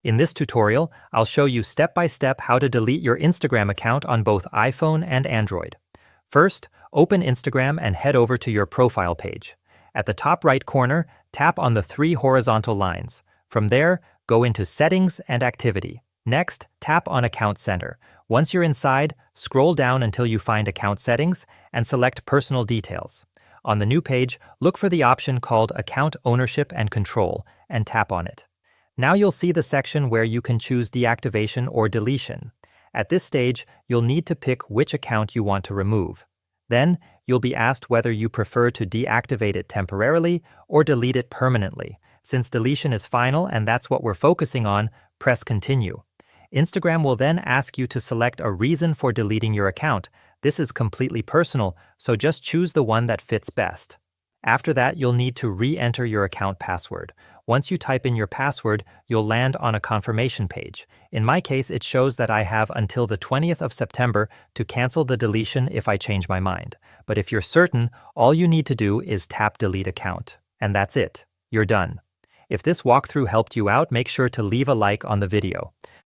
In this tutorial, I'll show you step-by-step how to delete your Instagram account on both iPhone and Android. First, open Instagram and head over to your profile page. At the top right corner, tap on the 3 horizontal lines. From there, go into Settings and Activity. Next, tap on Account Center. Once you're inside, scroll down until you find Account Settings and select Personal Details. On the new page, look for the option called Account Ownership and Control and tap on it. Now you'll see the section where you can choose deactivation or deletion. At this stage, you'll need to pick which account you want to remove. Then, you'll be asked whether you prefer to deactivate it temporarily or delete it permanently. Since deletion is final and that's what we're focusing on, press Continue. Instagram will then ask you to select a reason for deleting your account. This is completely personal, so just choose the one that fits best. After that, you'll need to re-enter your account password. Once you type in your password, you'll land on a confirmation page. In my case, it shows that I have until the 20th of September to cancel the deletion if I change my mind. But if you're certain, all you need to do is tap Delete Account. And that's it. You're done. If this walkthrough helped you out, make sure to leave a like on the video.